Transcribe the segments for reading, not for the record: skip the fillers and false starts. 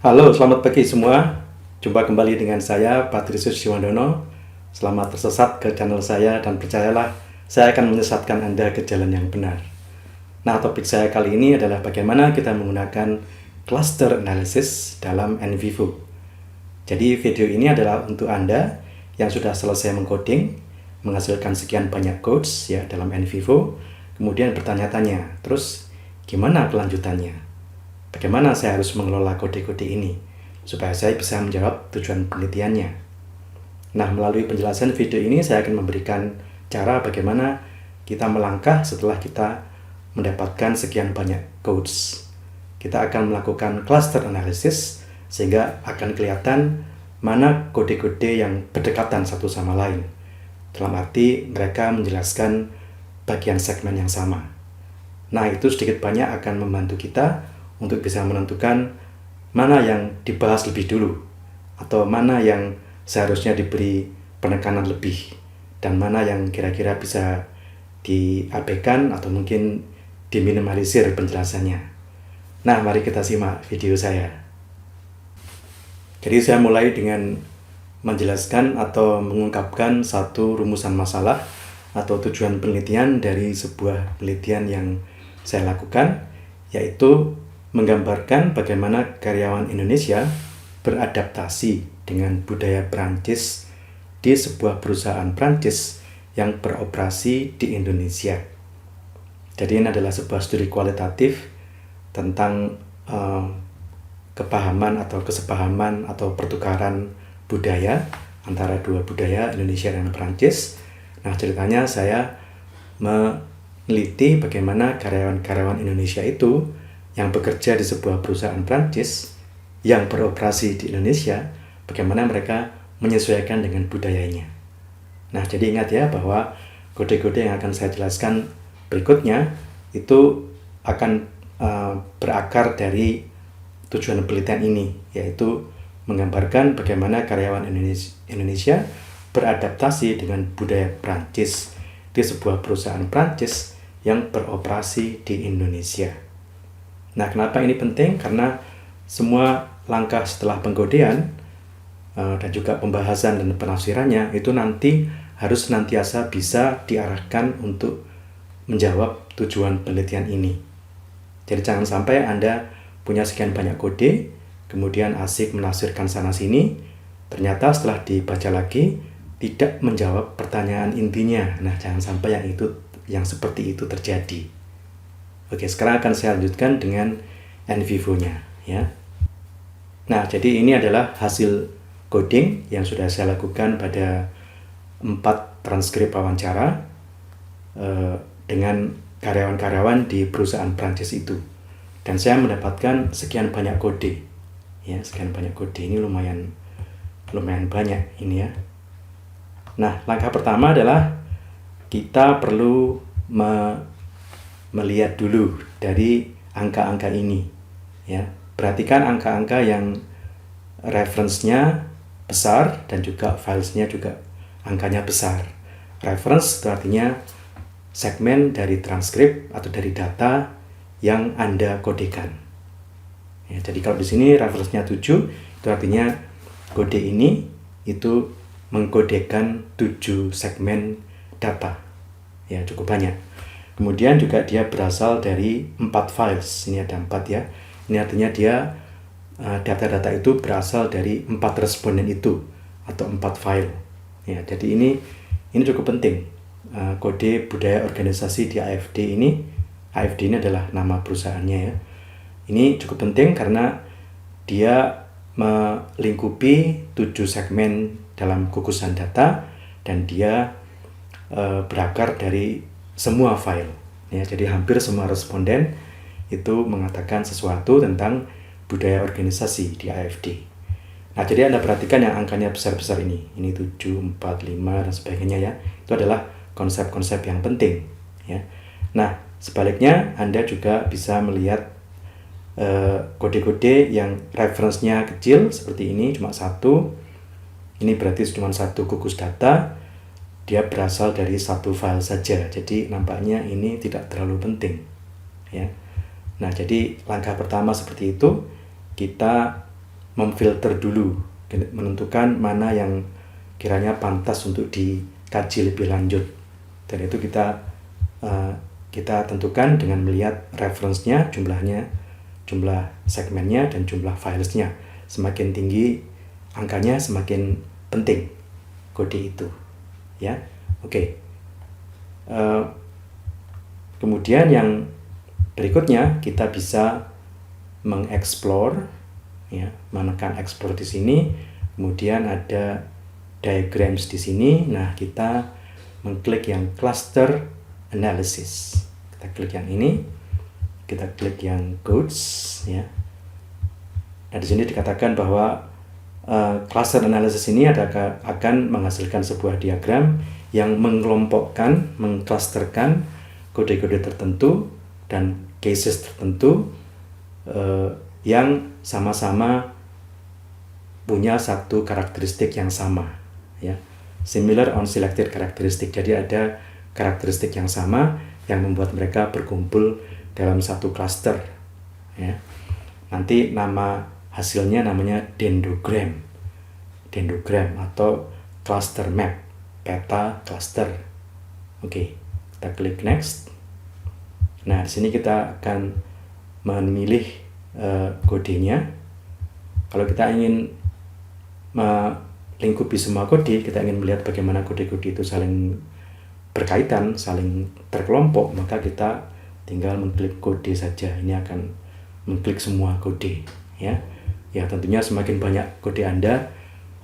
Halo, selamat pagi semua. Jumpa kembali dengan saya, Patrisius Jiwandono. Selamat tersesat ke channel saya dan percayalah, saya akan menyesatkan Anda ke jalan yang benar. Nah, topik saya kali ini adalah bagaimana kita menggunakan cluster analysis dalam NVivo. Jadi video ini adalah untuk Anda yang sudah selesai mengcoding, menghasilkan sekian banyak codes ya dalam NVivo, kemudian bertanya-tanya, terus gimana kelanjutannya? Bagaimana saya harus mengelola kode-kode ini supaya saya bisa menjawab tujuan penelitiannya. Nah, melalui penjelasan video ini saya akan memberikan cara bagaimana kita melangkah setelah kita mendapatkan sekian banyak codes. Kita akan melakukan cluster analysis sehingga akan kelihatan mana kode-kode yang berdekatan satu sama lain. Dalam arti mereka menjelaskan bagian segmen yang sama. Nah, itu sedikit banyak akan membantu kita untuk bisa menentukan mana yang dibahas lebih dulu atau mana yang seharusnya diberi penekanan lebih dan mana yang kira-kira bisa diabaikan atau mungkin diminimalisir penjelasannya. Nah, mari kita simak video saya. Jadi saya mulai dengan menjelaskan atau mengungkapkan satu rumusan masalah atau tujuan penelitian dari sebuah penelitian yang saya lakukan, yaitu menggambarkan bagaimana karyawan Indonesia beradaptasi dengan budaya Prancis di sebuah perusahaan Prancis yang beroperasi di Indonesia. Jadi ini adalah sebuah studi kualitatif tentang kepahaman atau kesepahaman atau pertukaran budaya antara dua budaya Indonesia dan Prancis. Nah, ceritanya saya meneliti bagaimana karyawan-karyawan Indonesia itu yang bekerja di sebuah perusahaan Prancis yang beroperasi di Indonesia, bagaimana mereka menyesuaikan dengan budayanya. Nah, jadi ingat ya bahwa kode-kode yang akan saya jelaskan berikutnya itu akan berakar dari tujuan penelitian ini, yaitu menggambarkan bagaimana karyawan Indonesia beradaptasi dengan budaya Prancis di sebuah perusahaan Prancis yang beroperasi di Indonesia. Nah, kenapa ini penting? Karena semua langkah setelah pengkodean dan juga pembahasan dan penafsirannya itu nanti harus senantiasa bisa diarahkan untuk menjawab tujuan penelitian ini. Jadi jangan sampai Anda punya sekian banyak kode, kemudian asik menafsirkan sana-sini, ternyata setelah dibaca lagi tidak menjawab pertanyaan intinya. Nah, jangan sampai yang seperti itu terjadi. Oke, sekarang akan saya lanjutkan dengan NVivo-nya ya. Nah, jadi ini adalah hasil coding yang sudah saya lakukan pada 4 transkrip wawancara dengan karyawan-karyawan di perusahaan Prancis itu. Dan saya mendapatkan sekian banyak kode. Ya, sekian banyak kode ini lumayan banyak ini ya. Nah, langkah pertama adalah kita perlu melihat dulu dari angka-angka ini ya. Perhatikan angka-angka yang reference-nya besar dan juga files-nya juga angkanya besar. Reference itu artinya segmen dari transkrip atau dari data yang Anda kodekan. Ya, jadi kalau di sini reference-nya 7, itu artinya kode ini itu mengkodekan 7 segmen data. Ya, cukup banyak. Kemudian juga dia berasal dari 4 files. Ini ada 4 ya. Ini artinya dia data-data itu berasal dari 4 responden itu atau 4 file. Ya, jadi ini cukup penting. Kode budaya organisasi di AFD ini adalah nama perusahaannya ya. Ini cukup penting karena dia melingkupi 7 segmen dalam gugusan data dan dia berakar dari semua file ya. Jadi hampir semua responden itu mengatakan sesuatu tentang budaya organisasi di AFD. Nah, jadi Anda perhatikan yang angkanya besar-besar ini 7, 4, 5 dan sebagainya ya. Itu adalah konsep-konsep yang penting ya. Nah, sebaliknya Anda juga bisa melihat kode-kode yang reference-nya kecil seperti ini, cuma 1. Ini berarti cuma 1 gugus data. Dia berasal dari 1 file saja, jadi nampaknya ini tidak terlalu penting ya. Nah, jadi langkah pertama seperti itu, kita memfilter dulu, menentukan mana yang kiranya pantas untuk dikaji lebih lanjut. Dan itu kita tentukan dengan melihat reference-nya, jumlahnya, jumlah segmennya, dan jumlah filesnya. Semakin tinggi angkanya, semakin penting kode itu, ya. Oke. Kemudian yang berikutnya kita bisa mengeksplor, ya, menekan explore di sini. Kemudian ada diagrams di sini. Nah, kita mengklik yang cluster analysis. Kita klik yang ini. Kita klik yang codes, ya. Nah, di sini dikatakan bahwa cluster analysis ini akan menghasilkan sebuah diagram yang mengelompokkan, mengclusterkan kode-kode tertentu dan cases tertentu yang sama-sama punya satu karakteristik yang sama, ya. Similar on selected karakteristik. Jadi ada karakteristik yang sama yang membuat mereka berkumpul dalam satu cluster, ya. Nanti nama hasilnya namanya dendrogram atau cluster map, peta cluster. Oke, kita klik next. Nah, di sini kita akan memilih kodenya. Kalau kita ingin melingkupi semua kode, kita ingin melihat bagaimana kode-kode itu saling berkaitan, saling terkelompok, maka kita tinggal mengklik kode saja. Ini akan mengklik semua kode, ya. Ya, tentunya semakin banyak kode Anda,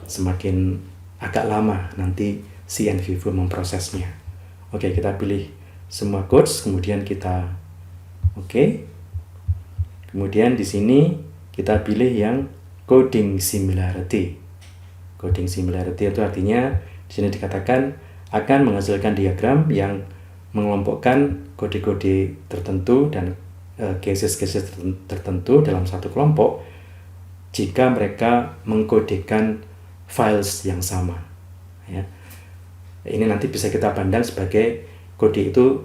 semakin agak lama nanti si NVivo memprosesnya. Oke, kita pilih semua codes, kemudian kita oke. Kemudian di sini kita pilih yang coding similarity. Coding similarity itu artinya di sini dikatakan akan menghasilkan diagram yang mengelompokkan kode-kode tertentu dan cases-cases tertentu dalam satu kelompok jika mereka mengkodekan files yang sama, ya. Ini nanti bisa kita pandang sebagai kode itu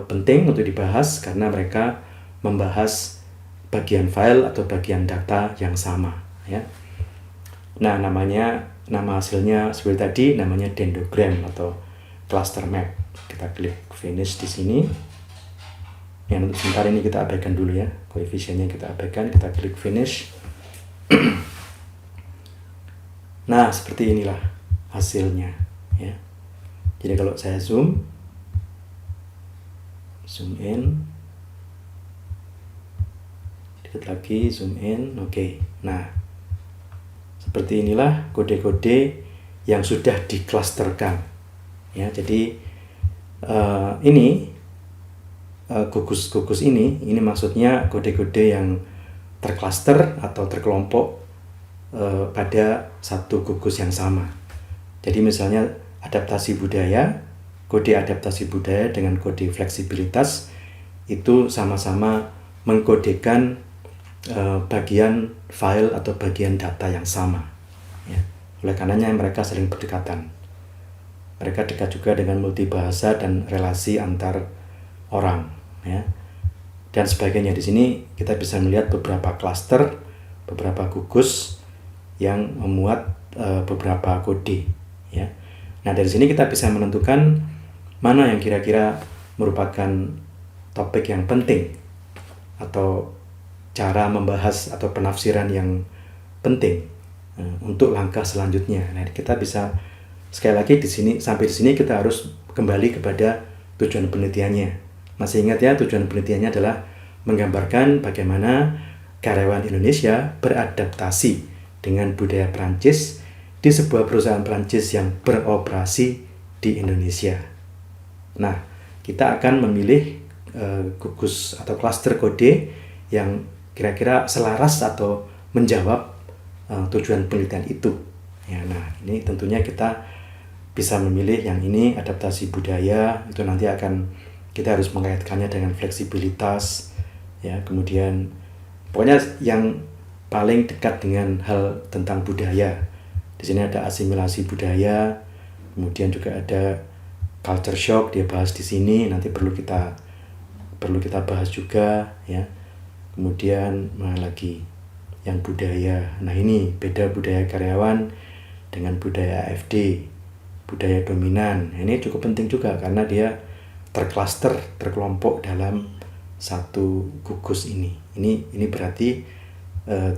penting untuk dibahas karena mereka membahas bagian file atau bagian data yang sama, ya. Nah, nama hasilnya seperti tadi, namanya dendrogram atau cluster map. Kita klik finish di sini. Yang untuk sebentar ini kita abaikan dulu, ya, koefisiennya kita abaikan. Kita klik finish. Nah, seperti inilah hasilnya, ya. Jadi kalau saya zoom in, dikit lagi, zoom in, oke. Nah, seperti inilah kode-kode yang sudah diklusterkan, ya. Jadi ini gugus ini maksudnya kode-kode yang tercluster atau terkelompok pada satu gugus yang sama. Jadi misalnya adaptasi budaya, kode adaptasi budaya dengan kode fleksibilitas itu sama-sama mengkodekan bagian file atau bagian data yang sama, ya. Oleh karenanya mereka saling berdekatan. Mereka dekat juga dengan multibahasa dan relasi antar orang, ya. Dan sebagainya. Di sini kita bisa melihat beberapa cluster, beberapa gugus yang memuat beberapa kode, ya. Nah, dari sini kita bisa menentukan mana yang kira-kira merupakan topik yang penting atau cara membahas atau penafsiran yang penting untuk langkah selanjutnya. Nah, kita bisa sekali lagi di sini, sampai di sini kita harus kembali kepada tujuan penelitiannya. Masih ingat, ya, tujuan penelitiannya adalah menggambarkan bagaimana karyawan Indonesia beradaptasi dengan budaya Prancis di sebuah perusahaan Prancis yang beroperasi di Indonesia. Nah, kita akan memilih gugus atau klaster kode yang kira-kira selaras atau menjawab tujuan penelitian itu, ya. Nah, ini tentunya kita bisa memilih yang ini adaptasi budaya, itu nanti kita harus mengaitkannya dengan fleksibilitas, ya. Kemudian pokoknya yang paling dekat dengan hal tentang budaya. Di sini ada asimilasi budaya, kemudian juga ada culture shock, dia bahas di sini, nanti perlu kita bahas juga, ya. Kemudian mana lagi? yang budaya. Nah, ini beda budaya karyawan dengan budaya AFD, budaya dominan. Ini cukup penting juga karena dia terklaster, terkelompok dalam satu gugus ini. Ini berarti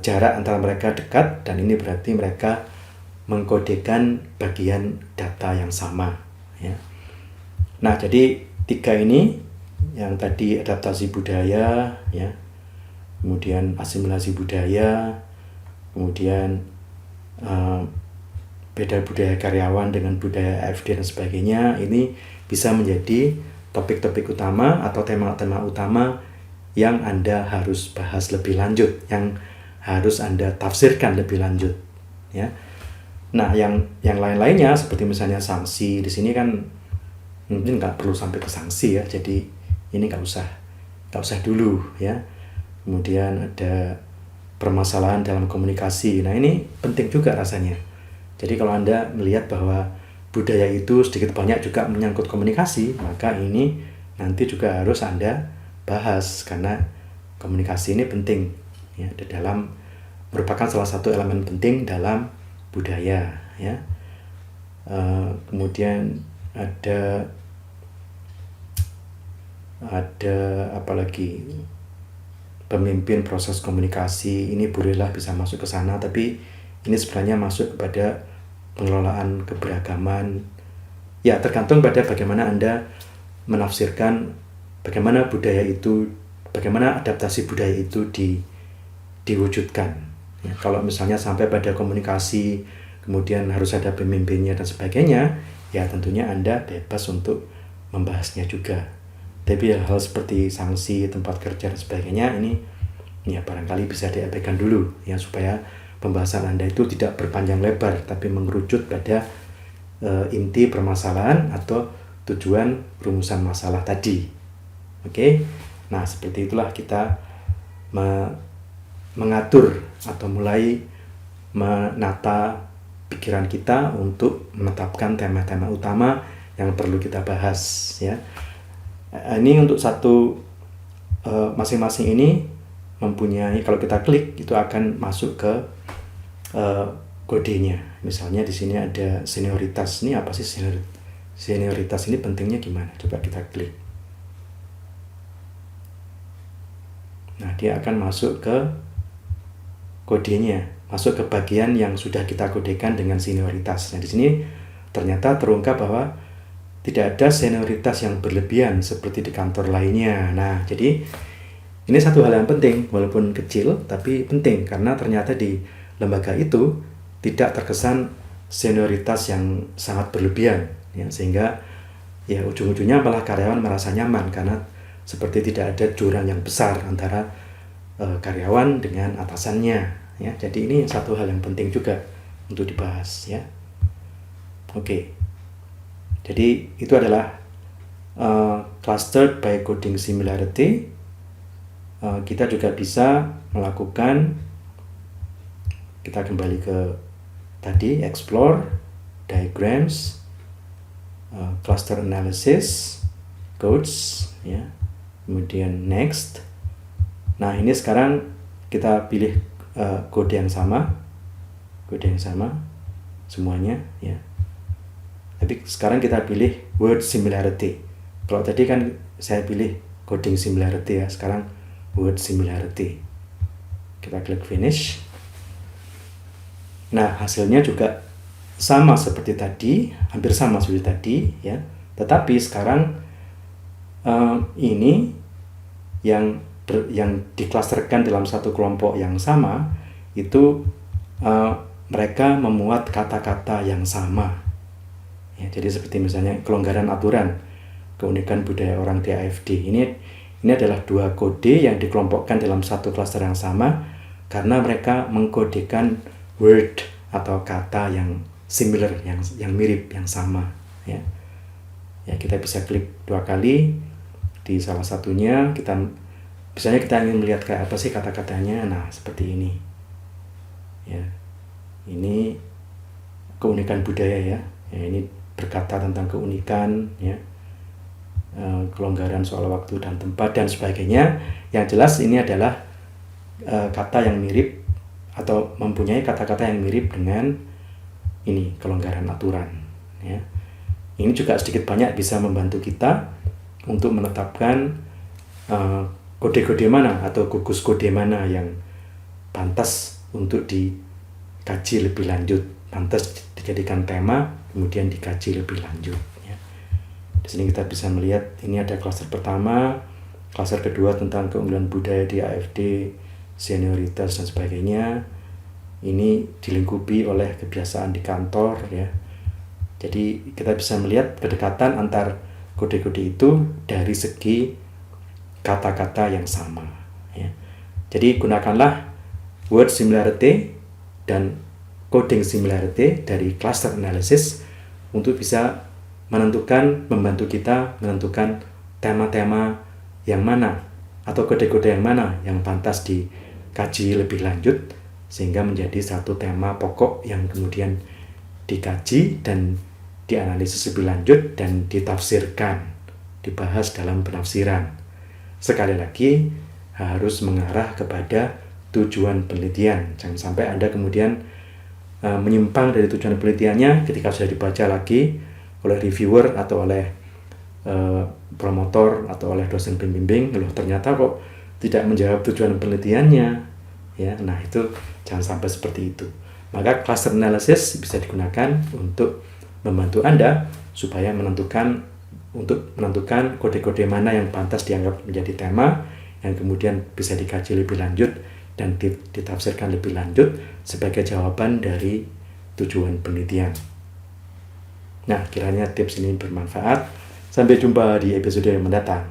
jarak antara mereka dekat, dan ini berarti mereka mengkodekan bagian data yang sama, ya. Nah, jadi 3 ini, yang tadi adaptasi budaya, ya, kemudian asimilasi budaya, kemudian beda budaya karyawan dengan budaya AFD dan sebagainya, ini bisa menjadi topik-topik utama atau tema-tema utama yang Anda harus bahas lebih lanjut, yang harus Anda tafsirkan lebih lanjut, ya. Nah, yang lain-lainnya seperti misalnya sanksi, di sini kan mungkin nggak perlu sampai ke sanksi, ya. Jadi ini nggak usah dulu, ya. Kemudian ada permasalahan dalam komunikasi. Nah, ini penting juga rasanya. Jadi kalau Anda melihat bahwa budaya itu sedikit banyak juga menyangkut komunikasi, maka ini nanti juga harus Anda bahas, karena komunikasi ini penting, ya, merupakan salah satu elemen penting dalam budaya, ya. Kemudian ada apa lagi, pemimpin proses komunikasi. Ini bolehlah bisa masuk ke sana, tapi ini sebenarnya masuk kepada pengelolaan keberagaman, ya, tergantung pada bagaimana Anda menafsirkan bagaimana adaptasi budaya itu diwujudkan. Ya, kalau misalnya sampai pada komunikasi, kemudian harus ada pemimpinnya dan sebagainya, ya tentunya Anda bebas untuk membahasnya juga. Tapi hal seperti sanksi, tempat kerja dan sebagainya, ini ya barangkali bisa diabaikan dulu, ya, supaya pembahasan Anda itu tidak berpanjang lebar, tapi mengerucut pada inti permasalahan atau tujuan rumusan masalah tadi. Oke? Nah, seperti itulah kita mengatur atau mulai menata pikiran kita untuk menetapkan tema-tema utama yang perlu kita bahas, ya. Ini untuk satu masing-masing ini mempunyai, kalau kita klik itu akan masuk ke kodenya. Misalnya di sini ada senioritas. Ini apa sih senioritas ini, pentingnya gimana? Coba kita klik. Nah, dia akan masuk ke kodenya, masuk ke bagian yang sudah kita kodekan dengan senioritas. Nah, di sini ternyata terungkap bahwa tidak ada senioritas yang berlebihan seperti di kantor lainnya. Nah, jadi ini satu hal yang penting, walaupun kecil tapi penting, karena ternyata di lembaga itu tidak terkesan senioritas yang sangat berlebihan, ya, sehingga ya ujung-ujungnya malah karyawan merasa nyaman karena seperti tidak ada jurang yang besar antara karyawan dengan atasannya, ya. Jadi ini satu hal yang penting juga untuk dibahas, ya. Oke. Jadi itu adalah clustered by coding similarity. Kita juga bisa melakukan, kita kembali ke tadi, explore, diagrams, cluster analysis, codes, ya. Kemudian next. Nah, ini sekarang kita pilih kode yang sama semuanya, ya. Tapi sekarang kita pilih word similarity. Kalau tadi kan saya pilih coding similarity, ya. Sekarang word similarity. Kita klik finish. Nah, hasilnya juga sama seperti tadi, hampir sama seperti tadi, ya. Tetapi sekarang ini yang diklasterkan dalam satu kelompok yang sama itu mereka memuat kata-kata yang sama, ya. Jadi seperti misalnya kelonggaran aturan, keunikan budaya orang di AFD. Ini adalah 2 kode yang dikelompokkan dalam satu klaster yang sama karena mereka mengkodekan word atau kata yang similar, yang mirip, yang sama, ya. Ya, kita bisa klik 2 kali di salah satunya. Misalnya kita ingin melihat kayak apa sih kata-katanya. Nah, seperti ini, ya. Ini keunikan budaya, ya. Ya, ini berkata tentang keunikan, ya, kelonggaran soal waktu dan tempat dan sebagainya. Yang jelas ini adalah kata yang mirip atau mempunyai kata-kata yang mirip dengan ini, kelonggaran aturan, ya. Ini juga sedikit banyak bisa membantu kita untuk menetapkan kode-kode mana atau gugus kode mana yang pantas untuk dikaji lebih lanjut, pantas dijadikan tema, kemudian dikaji lebih lanjut, ya. Di sini kita bisa melihat ini ada klaster pertama, klaster kedua tentang keunggulan budaya di AFD, senioritas dan sebagainya. Ini dilingkupi oleh kebiasaan di kantor, ya. Jadi kita bisa melihat kedekatan antar kode-kode itu dari segi kata-kata yang sama, ya. Jadi gunakanlah word similarity dan coding similarity dari cluster analysis untuk bisa membantu kita menentukan tema-tema yang mana atau kode-kode yang mana yang pantas dikaji lebih lanjut, sehingga menjadi satu tema pokok yang kemudian dikaji dan dianalisis lebih lanjut dan ditafsirkan, dibahas dalam penafsiran. Sekali lagi, harus mengarah kepada tujuan penelitian. Jangan sampai Anda kemudian menyimpang dari tujuan penelitiannya ketika sudah dibaca lagi oleh reviewer atau oleh promotor atau oleh dosen pembimbing, loh ternyata kok tidak menjawab tujuan penelitiannya, ya. Nah, itu jangan sampai seperti itu. Maka cluster analysis bisa digunakan untuk membantu Anda supaya menentukan kode-kode mana yang pantas dianggap menjadi tema yang kemudian bisa dikaji lebih lanjut dan ditafsirkan lebih lanjut sebagai jawaban dari tujuan penelitian. Nah, kiranya tips ini bermanfaat. Sampai jumpa di episode yang mendatang.